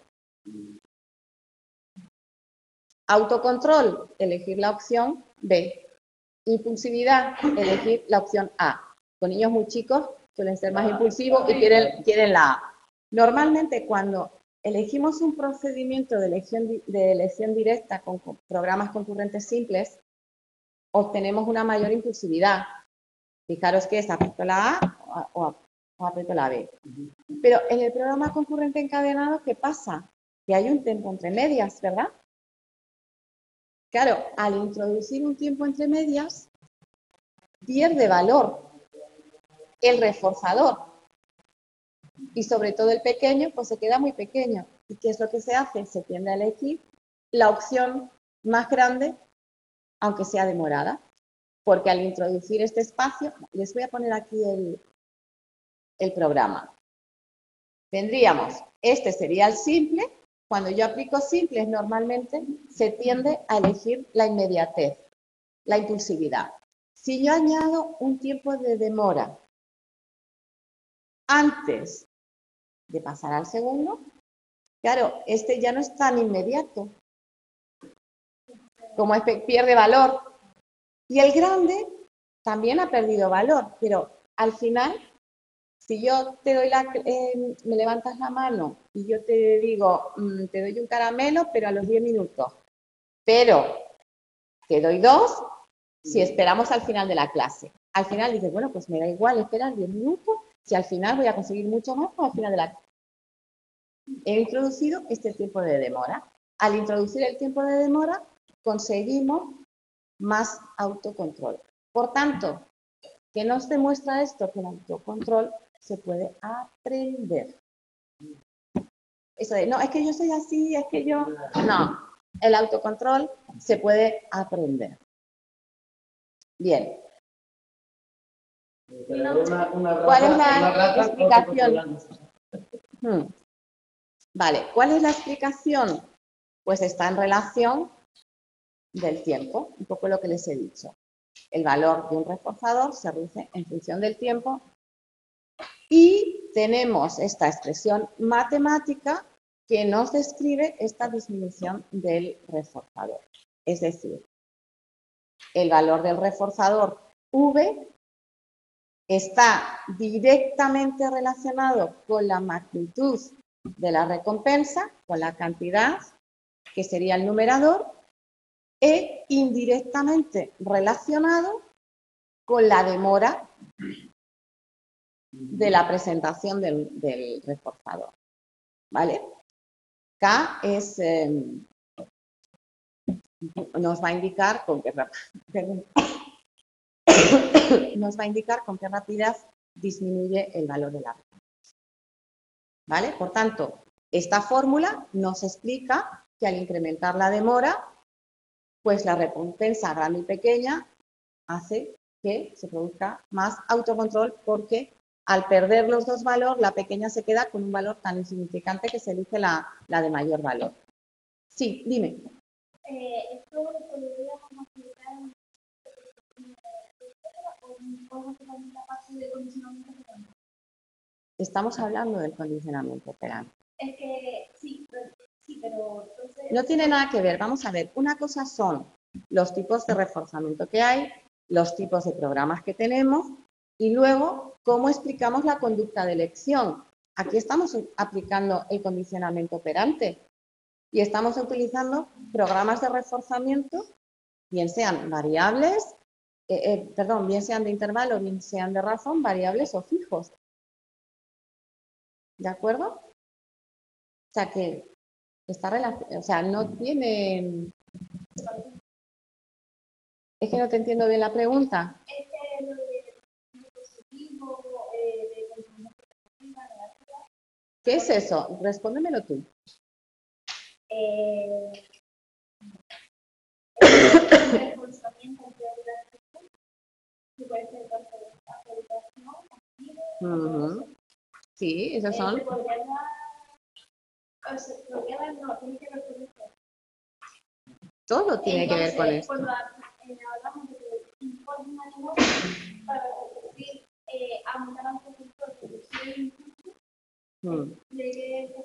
Autocontrol, elegir la opción B. Impulsividad, elegir la opción A. Con niños muy chicos suelen ser más impulsivos y quieren la A. Normalmente cuando elegimos un procedimiento de elección directa con programas concurrentes simples, obtenemos una mayor impulsividad. Fijaros que es aprieto la A o aprieto la B. Pero en el programa concurrente encadenado, ¿qué pasa? Que hay un tiempo entre medias, ¿verdad? Claro, al introducir un tiempo entre medias, pierde valor el reforzador. Y sobre todo el pequeño, pues se queda muy pequeño. ¿Y qué es lo que se hace? Se tiende a elegir la opción más grande, aunque sea demorada. Porque al introducir este espacio, les voy a poner aquí el programa. Tendríamos, este sería el simple. Cuando yo aplico simples, normalmente se tiende a elegir la inmediatez, la impulsividad. Si yo añado un tiempo de demora antes de pasar al segundo, claro, este ya no es tan inmediato, como pierde valor. Y el grande también ha perdido valor, pero al final, si yo te doy me levantas la mano y yo te digo, te doy un caramelo, pero a los 10 minutos, pero te doy 2 si esperamos al final de la clase. Al final dices, bueno, pues me da igual esperar 10 minutos, si al final voy a conseguir mucho más, pues al final de la clase. He introducido este tiempo de demora. Al introducir el tiempo de demora, conseguimos más autocontrol. Por tanto, ¿qué nos demuestra esto? Que el autocontrol se puede aprender. Eso de, no, es que yo soy así, es que yo... No, el autocontrol se puede aprender. Bien. ¿Cuál es la explicación? Vale, ¿cuál es la explicación? Pues está en relación del tiempo, un poco lo que les he dicho. El valor de un reforzador se reduce en función del tiempo y tenemos esta expresión matemática que nos describe esta disminución del reforzador. Es decir, el valor del reforzador V está directamente relacionado con la magnitud de la recompensa, con la cantidad, que sería el numerador, e indirectamente relacionado con la demora de la presentación del reforzador. ¿Vale? K es, nos va a indicar con qué rapidez disminuye el valor de la recompensa. ¿Vale? Por tanto, esta fórmula nos explica que al incrementar la demora, pues la recompensa grande y pequeña hace que se produzca más autocontrol porque al perder los dos valores, la pequeña se queda con un valor tan insignificante que se elige la de mayor valor. Sí, dime. ¿Esto lo podríamos aplicar en la parte de condicionamiento operante? Estamos hablando del condicionamiento operante. Es que sí, pero entonces... No tiene nada que ver. Vamos a ver. Una cosa son los tipos de reforzamiento que hay, los tipos de programas que tenemos y luego cómo explicamos la conducta de elección. Aquí estamos aplicando el condicionamiento operante y estamos utilizando programas de reforzamiento, bien sean variables, bien sean de intervalo, bien sean de razón, variables o fijos. ¿De acuerdo? O sea que está relacionado, o sea, no tiene... Es que no te entiendo bien la pregunta. Es que lo de positivo, de condicionamiento negativa, ¿Qué es eso? Respóndemelo tú. El reforzamiento entre la que puede ser Ujú. Sí, esos son. se podría dar, o sea, podría dar, no, tiene que ver con esto. Todo tiene que ver con Entonces, esto. cuando hablamos de informe animal, para decir, aumentar la producción Mm. de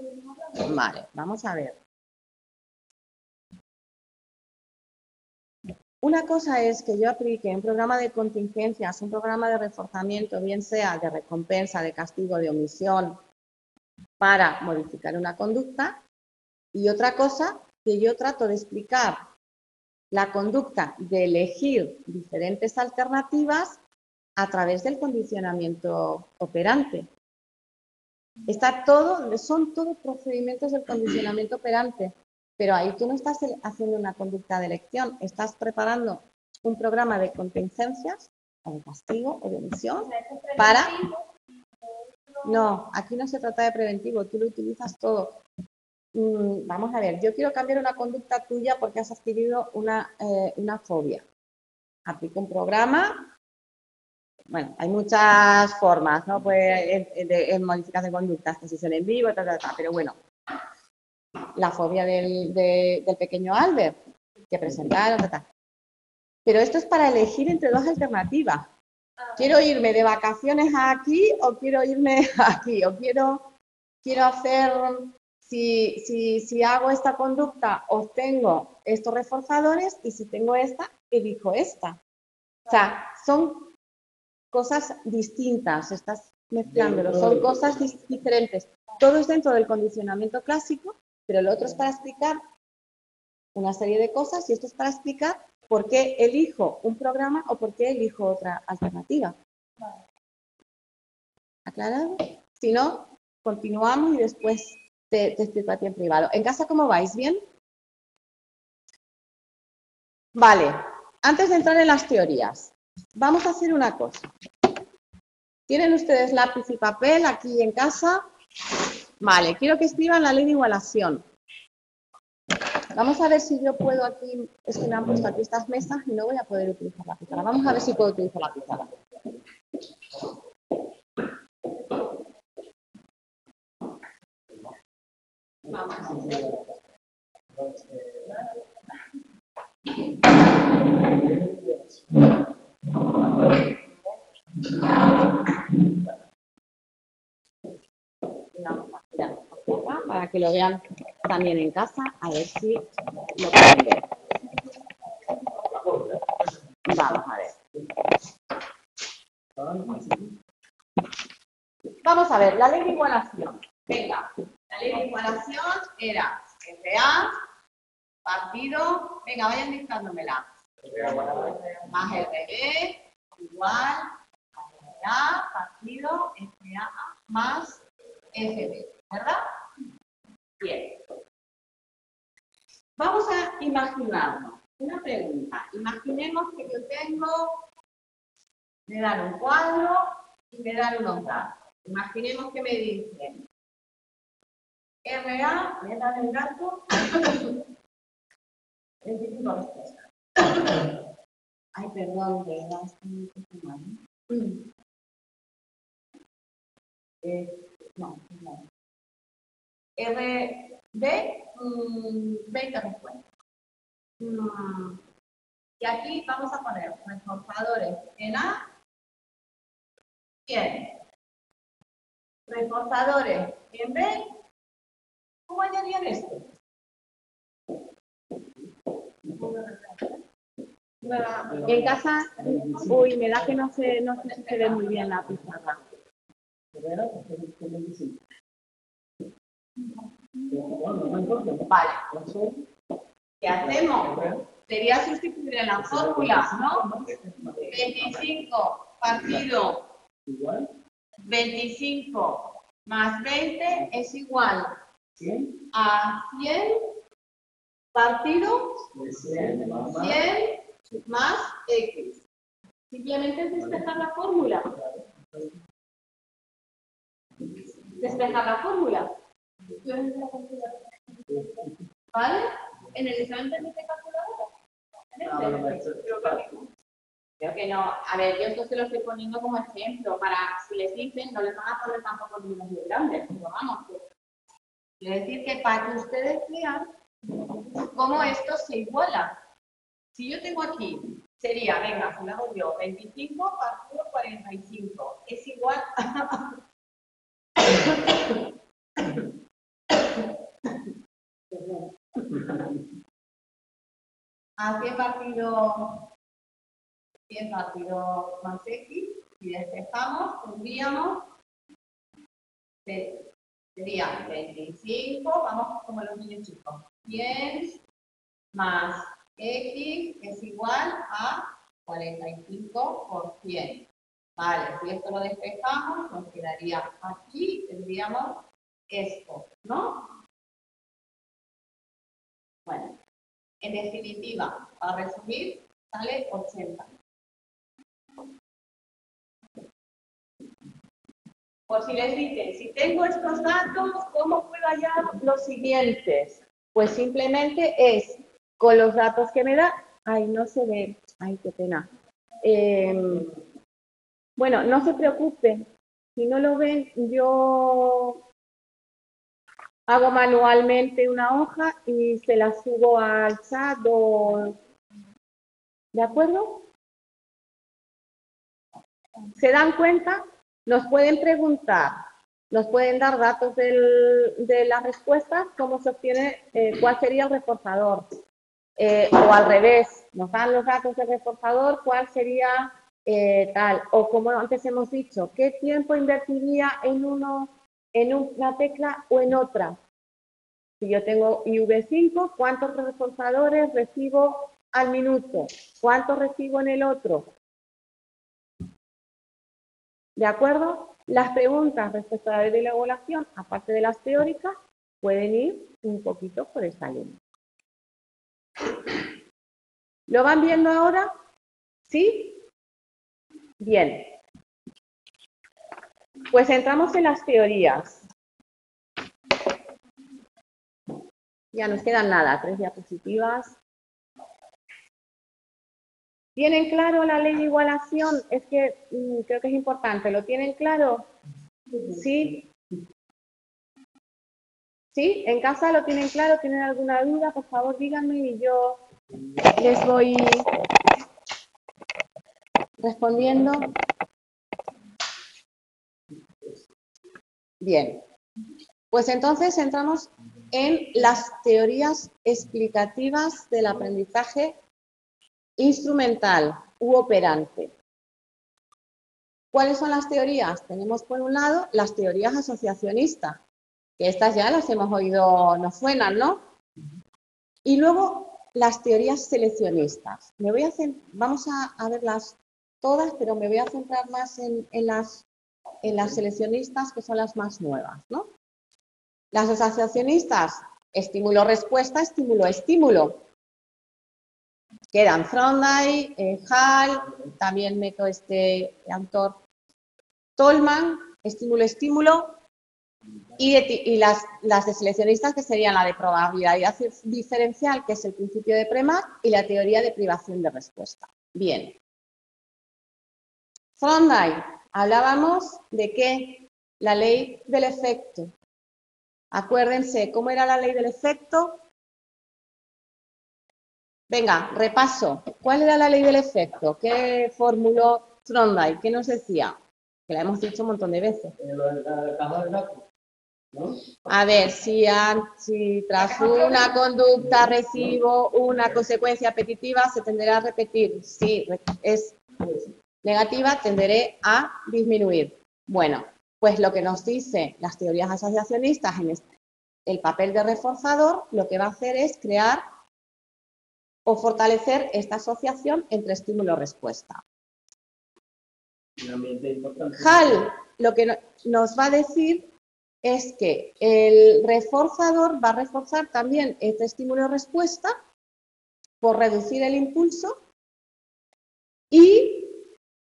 Vale, vamos a ver. Una cosa es que yo aplique un programa de contingencias, un programa de reforzamiento, bien sea de recompensa, de castigo, de omisión, para modificar una conducta, y otra cosa que yo trato de explicar la conducta de elegir diferentes alternativas a través del condicionamiento operante. Son todos procedimientos del condicionamiento operante, pero ahí tú no estás haciendo una conducta de elección, estás preparando un programa de contingencias, o de castigo, o de omisión, para... No, aquí no se trata de preventivo, tú lo utilizas todo. Vamos a ver, yo quiero cambiar una conducta tuya porque has adquirido una fobia. Aplico un programa. Bueno, hay muchas formas, ¿no? Pues en modificación de conductas, exposición en vivo, pero bueno, la fobia del pequeño Albert que presentaron, Pero esto es para elegir entre dos alternativas. Quiero irme de vacaciones aquí o quiero irme aquí, o quiero hacer, si hago esta conducta, obtengo estos reforzadores y si tengo esta, elijo esta. O sea, son cosas distintas, estás mezclándolo, son cosas diferentes. Todo es dentro del condicionamiento clásico, pero lo otro es para explicar una serie de cosas y esto es para explicar por qué elijo un programa o por qué elijo otra alternativa. ¿Aclarado? Si no, continuamos y después te explico a ti en privado. ¿En casa cómo vais? ¿Bien? Vale. Antes de entrar en las teorías, vamos a hacer una cosa. ¿Tienen ustedes lápiz y papel aquí en casa? Vale, quiero que escriban la ley de igualación. Vamos a ver si yo puedo aquí, es que me han puesto aquí estas mesas y no voy a poder utilizar la pizarra. Vamos a ver si puedo utilizar la pizarra. Vamos a ver. Para que lo vean también en casa, a ver si lo pueden ver. Vamos a ver. Vamos a ver, la ley de igualación. Venga, la ley de igualación era RA, partido, venga, vayan dictándomela. Más RB, igual, RA, partido, FA, más FB, ¿verdad? Bien. Vamos a imaginarnos una pregunta. Imaginemos que yo me dan un cuadro y me dan unos datos. Imaginemos que me dicen RA, me dan el dato 25 respuestas. Ay, perdón, de verdad, estoy mal. No. RB, 20 respuestas. Y aquí vamos a poner reforzadores en A, 100. Reforzadores en B, ¿cómo añadirían esto? En casa, uy, me da que no sé si se ve muy bien la pizarra. Vale. ¿Qué hacemos? Sería sustituir en la fórmula, ¿no? 25 partido 25 más 20 es igual a 100 partido 100 más X. Simplemente es despejar la fórmula. despejar la fórmula. Yo en la calculadora. ¿Vale? En el examen permite calculadora. Creo que no. A ver, yo esto se lo estoy poniendo como ejemplo. Para, si les dicen, no les van a poner tampoco números muy grandes. Pero vamos, quiero decir que para que ustedes vean cómo esto se iguala. Si yo tengo aquí, sería, venga, si lo hago yo, 25 partido 45. Es igual ¿a qué partido? 10 partido más X, si despejamos, tendríamos, sería 25, vamos como los niños chicos, 100 más X es igual a 45 por 100. Vale, si esto lo despejamos, nos quedaría aquí, tendríamos esto, ¿no? Bueno, en definitiva, para resumir, sale 80. Por si les dicen, si tengo estos datos, ¿cómo puedo hallar los siguientes? Pues simplemente es con los datos que me da. Ay, no se ve. Ay, qué pena. Bueno, no se preocupen. Si no lo ven, yo hago manualmente una hoja y se la subo al chat o... ¿De acuerdo? ¿Se dan cuenta? Nos pueden preguntar, nos pueden dar datos de las respuestas, cómo se obtiene, cuál sería el reforzador. O al revés, nos dan los datos del reforzador, cuál sería tal. O como antes hemos dicho, ¿qué tiempo invertiría en una tecla o en otra? Si yo tengo IV5, ¿cuántos reforzadores recibo al minuto? ¿Cuántos recibo en el otro? ¿De acuerdo? Las preguntas respecto a la ley de la evaluación, aparte de las teóricas, pueden ir un poquito por esta línea. ¿Lo van viendo ahora? ¿Sí? Bien. Pues entramos en las teorías. Ya nos quedan nada, 3 diapositivas. ¿Tienen claro la ley de igualación? Es que creo que es importante. ¿Lo tienen claro? ¿Sí? ¿Sí? ¿En casa lo tienen claro? ¿Tienen alguna duda? Por favor, díganme y yo les voy respondiendo. Bien. Pues entonces entramos en las teorías explicativas del aprendizaje instrumental u operante. ¿Cuáles son las teorías? Tenemos por un lado las teorías asociacionistas, que estas ya las hemos oído, nos suenan, ¿no? Y luego las teorías seleccionistas. Vamos a verlas todas, pero me voy a centrar más en las seleccionistas, que son las más nuevas, ¿no? Las asociacionistas, estímulo-respuesta, estímulo-estímulo. Quedan Thorndike, Hall, también meto este autor Tolman, estímulo-estímulo, y las de seleccionistas, que serían la de probabilidad diferencial, que es el principio de Premack, y la teoría de privación de respuesta. Bien. Thorndike, hablábamos de que la ley del efecto. Acuérdense, ¿cómo era la ley del efecto? Venga, repaso. ¿Cuál era la ley del efecto? ¿Qué formuló Thorndike? ¿Qué nos decía? Que la hemos dicho un montón de veces. ¿No? A ver, si tras una conducta recibo una consecuencia petitiva, se tenderá a repetir. Si es negativa, tenderé a disminuir. Bueno, pues lo que nos dice las teorías asociacionistas en el papel de reforzador, lo que va a hacer es crear o fortalecer esta asociación entre estímulo y respuesta. Hall lo que nos va a decir es que el reforzador va a reforzar también este estímulo-respuesta por reducir el impulso y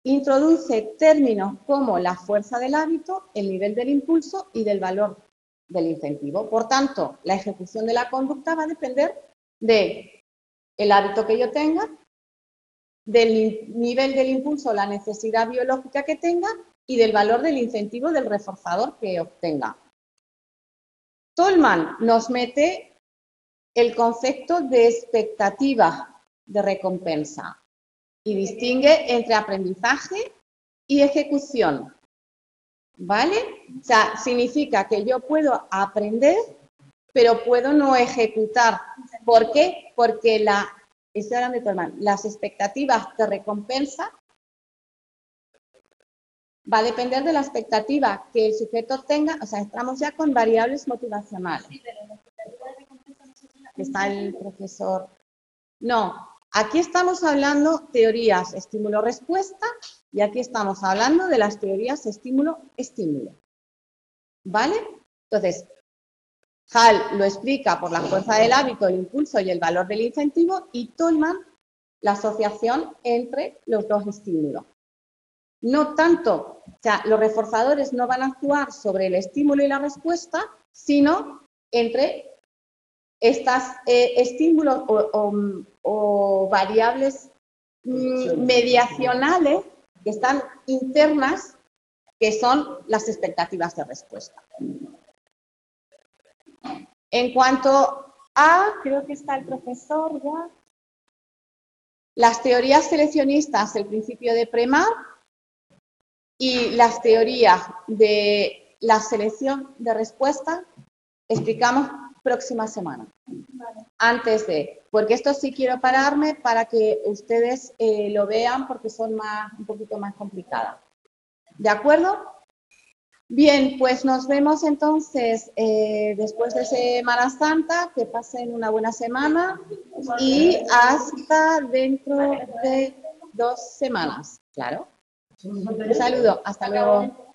introduce términos como la fuerza del hábito, el nivel del impulso y del valor del incentivo. Por tanto, la ejecución de la conducta va a depender del hábito que yo tenga, del nivel del impulso, la necesidad biológica que tenga y del valor del incentivo del reforzador que obtenga. Tolman nos mete el concepto de expectativa de recompensa y distingue entre aprendizaje y ejecución. ¿Vale? O sea, significa que yo puedo aprender, pero puedo no ejecutar. ¿Por qué? Porque estoy hablando de Tolman, las expectativas de recompensa va a depender de la expectativa que el sujeto tenga, o sea, estamos ya con variables motivacionales. Está el profesor. No, aquí estamos hablando teorías estímulo-respuesta y aquí estamos hablando de las teorías estímulo-estímulo. ¿Vale? Entonces, Hall lo explica por la fuerza del hábito, el impulso y el valor del incentivo y Tolman la asociación entre los dos estímulos. No tanto, o sea, los reforzadores no van a actuar sobre el estímulo y la respuesta, sino entre estos estímulos o variables mediacionales que están internas, que son las expectativas de respuesta. En cuanto a, creo que está el profesor ya, las teorías seleccionistas, el principio de Premar y las teorías de la selección de respuesta, explicamos próxima semana. Antes de, porque esto sí quiero pararme para que ustedes lo vean porque son un poquito más complicadas. ¿De acuerdo? Bien, pues nos vemos entonces después de Semana Santa, que pasen una buena semana y hasta dentro de 2 semanas, claro. Un saludo, hasta luego.